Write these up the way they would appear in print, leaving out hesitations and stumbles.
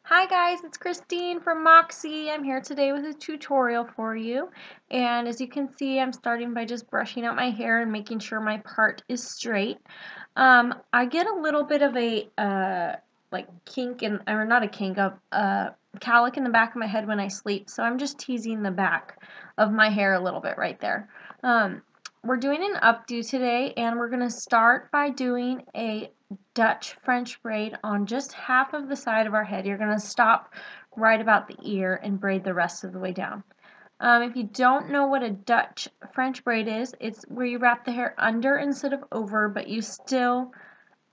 Hi guys, it's Christine from Moxie. I'm here today with a tutorial for you. And as you can see, I'm starting by just brushing out my hair and making sure my part is straight. I get a little bit of a like kink in, or not a kink, a cowlick in the back of my head when I sleep. So I'm just teasing the back of my hair a little bit right there. We're doing an updo today, and we're going to start by doing a Dutch French braid on just half of the side of our head. You're going to stop right about the ear and braid the rest of the way down. If you don't know what a Dutch French braid is, it's where you wrap the hair under instead of over, but you still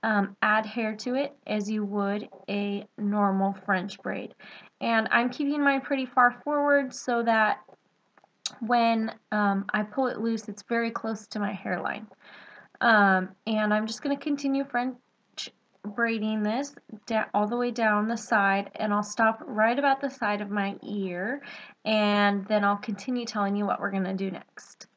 add hair to it as you would a normal French braid. And I'm keeping mine pretty far forward so that when I pull it loose, it's very close to my hairline. And I'm just going to continue French braiding this all the way down the side, and I'll stop right about the side of my ear, and then I'll continue telling you what we're going to do next.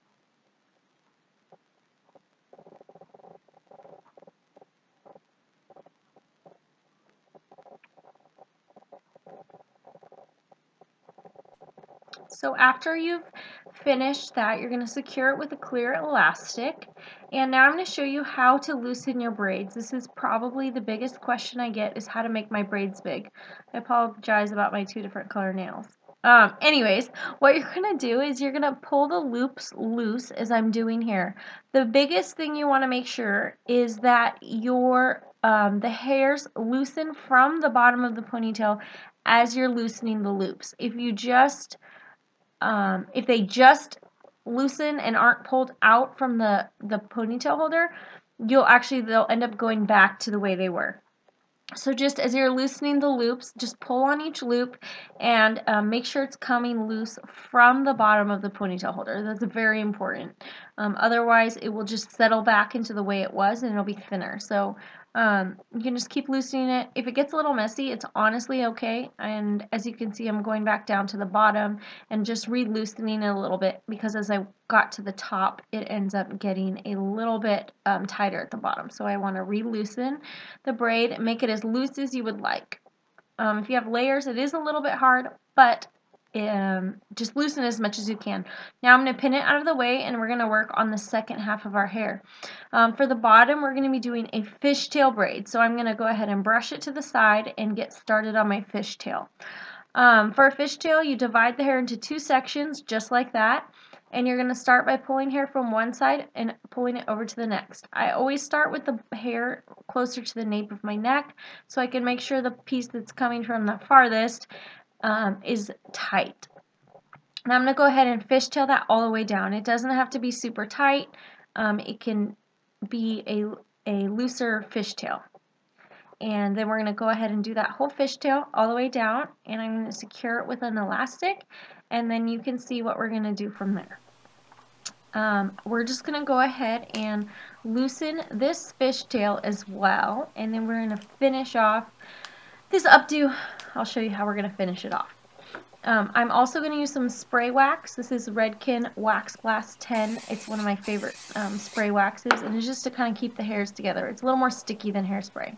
So after you've finished that, you're going to secure it with a clear elastic. And now I'm going to show you how to loosen your braids. This is probably the biggest question I get, is how to make my braids big. I apologize about my two different color nails. Anyways, what you're going to do is you're going to pull the loops loose as I'm doing here. The biggest thing you want to make sure is that your the hairs loosen from the bottom of the ponytail as you're loosening the loops. If they just loosen and aren't pulled out from the ponytail holder, they'll end up going back to the way they were. So just as you're loosening the loops, just pull on each loop and make sure it's coming loose from the bottom of the ponytail holder. That's very important. Otherwise, it will just settle back into the way it was and it'll be thinner. So you can just keep loosening it. If it gets a little messy, it's honestly okay. And as you can see, I'm going back down to the bottom and just re-loosening it a little bit, because as I got to the top, it ends up getting a little bit tighter at the bottom. So I want to re-loosen the braid and make it as loose as you would like. If you have layers, it is a little bit hard, but just loosen as much as you can. Now I'm going to pin it out of the way, and we're going to work on the second half of our hair. For the bottom, we're going to be doing a fishtail braid. So I'm going to go ahead and brush it to the side and get started on my fishtail. For a fishtail, you divide the hair into two sections, just like that. And you're going to start by pulling hair from one side and pulling it over to the next. I always start with the hair closer to the nape of my neck, so I can make sure the piece that's coming from the farthest is tight. Now I'm going to go ahead and fishtail that all the way down. It doesn't have to be super tight. It can be a looser fishtail. And then we're going to go ahead and do that whole fishtail all the way down, and I'm going to secure it with an elastic, and then you can see what we're going to do from there. We're just going to go ahead and loosen this fishtail as well, and then we're going to finish off this updo. I'll show you how we're going to finish it off. I'm also going to use some spray wax. This is Redken Wax Blast 10. It's one of my favorite spray waxes, and it's just to kind of keep the hairs together. It's a little more sticky than hairspray.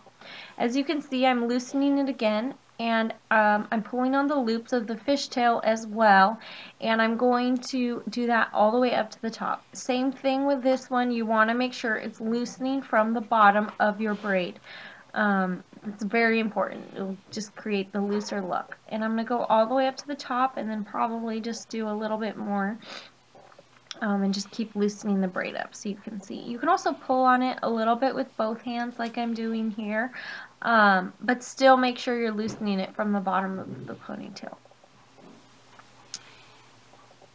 As you can see, I'm loosening it again, and I'm pulling on the loops of the fishtail as well, and I'm going to do that all the way up to the top. Same thing with this one. You want to make sure it's loosening from the bottom of your braid. It's very important. It'll just create the looser look. And I'm going to go all the way up to the top, and then probably just do a little bit more and just keep loosening the braid up so you can see. You can also pull on it a little bit with both hands like I'm doing here, but still make sure you're loosening it from the bottom of the ponytail.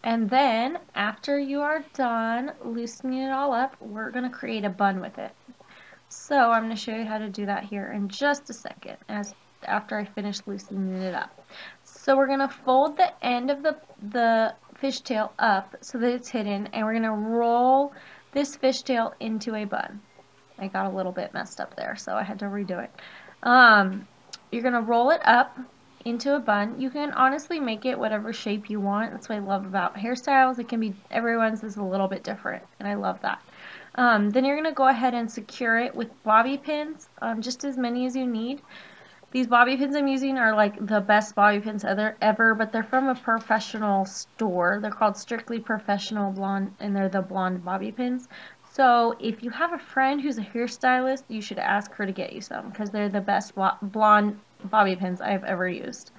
And then after you are done loosening it all up, we're going to create a bun with it. So I'm going to show you how to do that here in just a second, after I finish loosening it up. So we're going to fold the end of the fishtail up so that it's hidden, and we're going to roll this fishtail into a bun. I got a little bit messed up there, so I had to redo it. You're going to roll it up into a bun. You can honestly make it whatever shape you want. That's what I love about hairstyles. It can be, everyone's is a little bit different, and I love that. Then you're going to go ahead and secure it with bobby pins, just as many as you need. These bobby pins I'm using are like the best bobby pins ever, but they're from a professional store. They're called Strictly Professional Blonde, and they're the blonde bobby pins. So if you have a friend who's a hairstylist, you should ask her to get you some because they're the best blonde bobby pins I've ever used.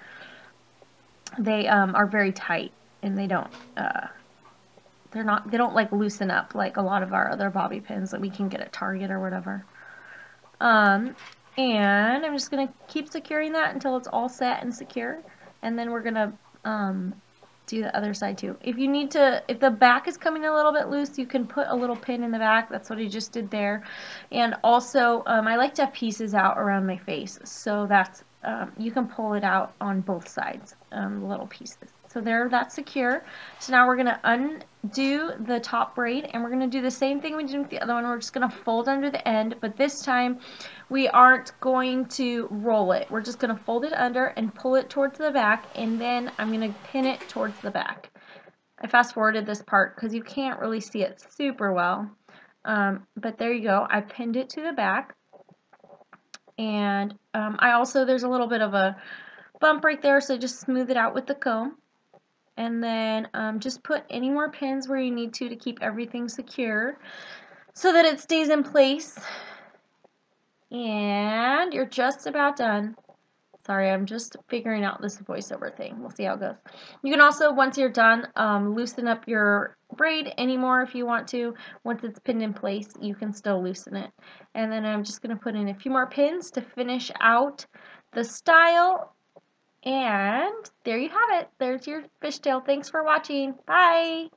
They are very tight and they don't like loosen up like a lot of our other bobby pins that we can get at Target or whatever. And I'm just going to keep securing that until it's all set and secure. And then we're going to do the other side too. If you need to, if the back is coming a little bit loose, you can put a little pin in the back. That's what I just did there. And also, I like to have pieces out around my face. So that's, you can pull it out on both sides, little pieces. So there, that's secure. So now we're going to undo the top braid, and we're going to do the same thing we did with the other one. We're just going to fold under the end, but this time we aren't going to roll it. We're just going to fold it under and pull it towards the back, and then I'm going to pin it towards the back. I fast forwarded this part because you can't really see it super well, but there you go. I pinned it to the back, and there's a little bit of a bump right there, so just smooth it out with the comb. And then just put any more pins where you need to keep everything secure so that it stays in place. And you're just about done. Sorry, I'm just figuring out this voiceover thing. We'll see how it goes. You can also, once you're done, loosen up your braid anymore if you want to. Once it's pinned in place, you can still loosen it. And then I'm just going to put in a few more pins to finish out the style. And there you have it. There's your fishtail. Thanks for watching. Bye.